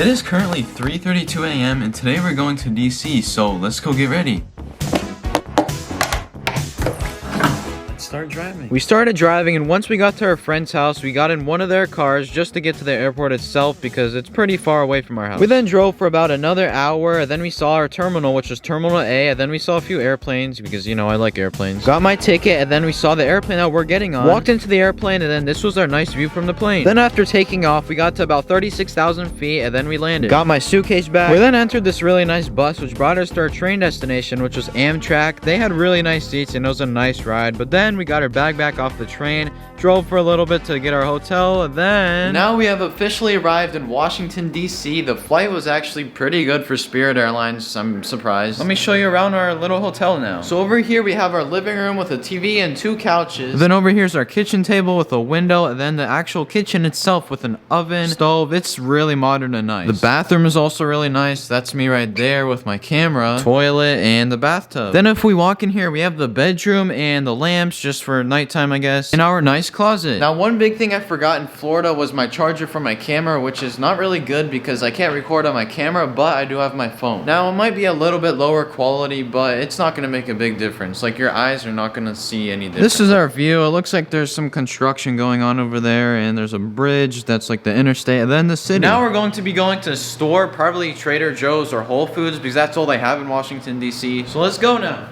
It is currently 3:32 a.m. and today we're going to DC, so let's go get ready. Start driving. We started driving, and once we got to our friend's house, we got in one of their cars just to get to the airport itself because it's pretty far away from our house. We then drove for about another hour, and then we saw our terminal, which was Terminal A, and then we saw a few airplanes because, you know, I like airplanes. Got my ticket, and then we saw the airplane that we're getting on. Walked into the airplane, and then this was our nice view from the plane. Then after taking off, we got to about 36,000 feet, and then we landed. Got my suitcase back. We then entered this really nice bus, which brought us to our train destination, which was Amtrak. They had really nice seats, and it was a nice ride, but then we got our bag back off the train, drove for a little bit to get our hotel, and then now we have officially arrived in Washington D.C. The flight was actually pretty good for Spirit Airlines. I'm surprised. Let me show you around our little hotel now. So over here we have our living room with a TV and 2 couches. Then over here's our kitchen table with a window, and then the actual kitchen itself with an oven, stove. It's really modern and nice. The bathroom is also really nice. That's me right there with my camera, toilet, and the bathtub. Then if we walk in here, we have the bedroom and the lamps just for nighttime, I guess, and our nice closet. Now, one big thing I forgot in Florida was my charger for my camera, which is not really good because I can't record on my camera, but I do have my phone. Now, it might be a little bit lower quality, but it's not going to make a big difference. Like, your eyes are not going to see any difference. This is our view. It looks like there's some construction going on over there, and there's a bridge that's like the interstate, and then the city. Now we're going to be going to a store, probably Trader Joe's or Whole Foods, because that's all they have in Washington, D.C. So let's go now.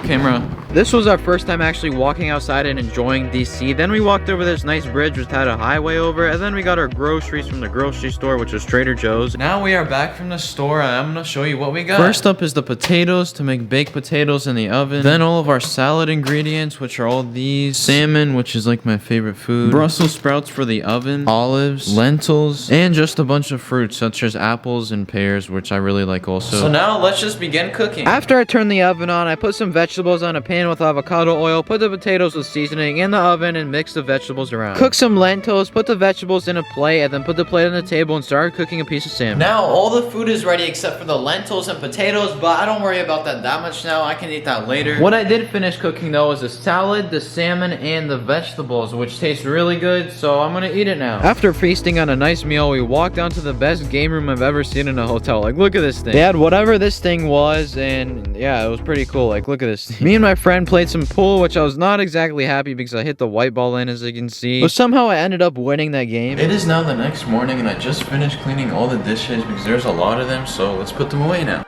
Camera. This was our first time actually walking outside and enjoying DC. Then we walked over this nice bridge which had a highway over, and then we got our groceries from the grocery store, which was Trader Joe's. Now we are back from the store, and I'm gonna show you what we got. First up is the potatoes to make baked potatoes in the oven. Then all of our salad ingredients, which are all these. Salmon, which is like my favorite food. Brussels sprouts for the oven. Olives, lentils, and just a bunch of fruits such as apples and pears, which I really like also. So now let's just begin cooking. After I turned the oven on, I put some vegetables on a pan with avocado oil, put the potatoes with seasoning in the oven, and mix the vegetables around. Cook some lentils, put the vegetables in a plate, and then put the plate on the table and start cooking a piece of salmon. Now all the food is ready except for the lentils and potatoes, but I don't worry about that much now. I can eat that later. What I did finish cooking though is the salad, the salmon, and the vegetables, which taste really good, so I'm gonna eat it now. After feasting on a nice meal, we walked down to the best game room I've ever seen in a hotel. Like, look at this thing. They had whatever this thing was, and yeah, it was pretty cool. Like, look at this thing. Me and my friend played some pool, which I was not exactly happy because I hit the white ball in, as you can see, but somehow I ended up winning that game. It is now the next morning, and I just finished cleaning all the dishes because there's a lot of them, so let's put them away now.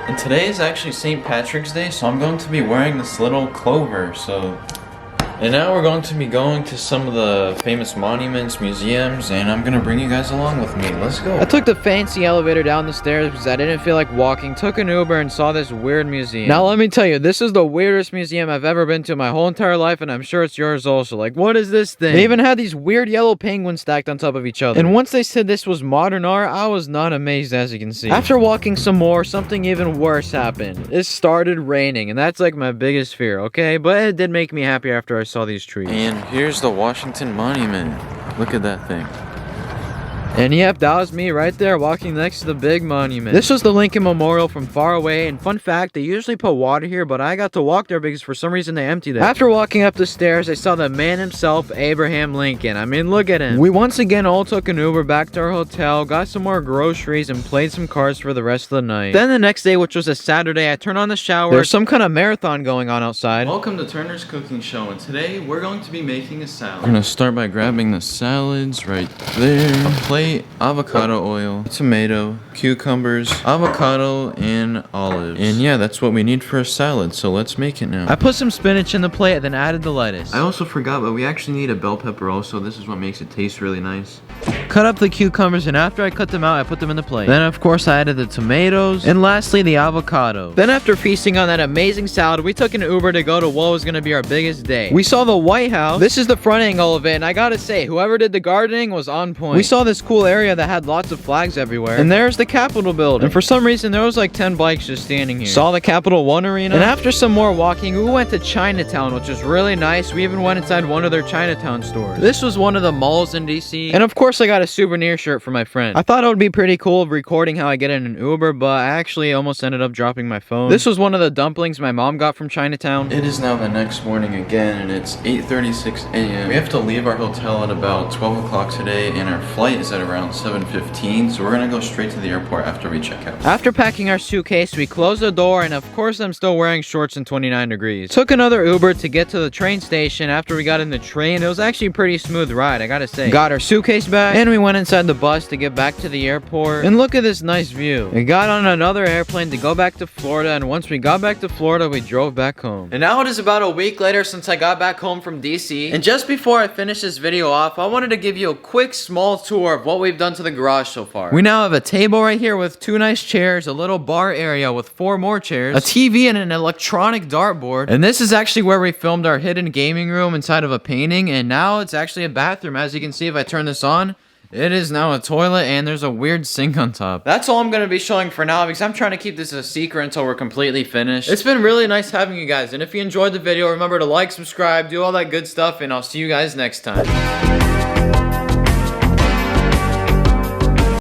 And today is actually St. Patrick's Day, so I'm going to be wearing this little clover, And now we're going to be going to some of the famous monuments, museums, and I'm gonna bring you guys along with me. Let's go. I took the fancy elevator down the stairs because I didn't feel like walking, took an Uber, and saw this weird museum. Now let me tell you, this is the weirdest museum I've ever been to my whole entire life, and I'm sure it's yours also. Like, what is this thing? They even had these weird yellow penguins stacked on top of each other. And once they said this was modern art, I was not amazed, as you can see. After walking some more, something even worse happened. It started raining, and that's like my biggest fear, okay? But it did make me happy after I saw these trees. And here's the Washington Monument. Look at that thing. And yep, that was me right there walking next to the big monument. This was the Lincoln Memorial from far away, and fun fact, they usually put water here, but I got to walk there because for some reason they emptied it. After walking up the stairs, I saw the man himself, Abraham Lincoln. I mean, look at him. We once again all took an Uber back to our hotel, got some more groceries, and played some cards for the rest of the night. Then the next day, which was a Saturday, I turned on the shower. There's some kind of marathon going on outside. Welcome to Turner's Cooking Show, and today we're going to be making a salad. I'm gonna start by grabbing the salads right there. A plate, avocado oil, tomato, cucumbers, avocado, and olives. And yeah, that's what we need for a salad, so let's make it now. I put some spinach in the plate, then added the lettuce. I also forgot, but we actually need a bell pepper also. This is what makes it taste really nice. Cut up the cucumbers, and after I cut them out, I put them in the plate. Then of course I added the tomatoes, and lastly the avocado. Then after feasting on that amazing salad, we took an Uber to go to what was gonna be our biggest day. We saw the White House. This is the front angle of it, and I gotta say, whoever did the gardening was on point. We saw this cool area that had lots of flags everywhere, and there's the Capitol building. And for some reason there was like 10 bikes just standing here. Saw the Capital One arena, and after some more walking, we went to Chinatown, which was really nice. We even went inside one of their Chinatown stores. This was one of the malls in DC, and of course I got got a souvenir shirt for my friend. I thought it would be pretty cool recording how I get in an Uber, but I actually almost ended up dropping my phone. This was one of the dumplings my mom got from Chinatown. It is now the next morning again, and it's 8:36 a.m. We have to leave our hotel at about 12 o'clock today, and our flight is at around 7:15, so we're gonna go straight to the airport after we check out. After packing our suitcase, we closed the door, and of course I'm still wearing shorts in 29 degrees. Took another Uber to get to the train station. After we got in the train, it was actually a pretty smooth ride, I gotta say. Got our suitcase back, and we went inside the bus to get back to the airport. And look at this nice view. We got on another airplane to go back to Florida, and once we got back to Florida, we drove back home. And now it is about a week later since I got back home from DC. And just before I finish this video off, I wanted to give you a quick small tour of what we've done to the garage so far. We now have a table right here with 2 nice chairs, a little bar area with 4 more chairs, a TV and an electronic dartboard. And this is actually where we filmed our hidden gaming room inside of a painting, and now it's actually a bathroom. As you can see, if I turn this on, it is now a toilet, and there's a weird sink on top. That's all I'm going to be showing for now, because I'm trying to keep this a secret until we're completely finished. It's been really nice having you guys, and if you enjoyed the video, remember to like, subscribe, do all that good stuff, and I'll see you guys next time.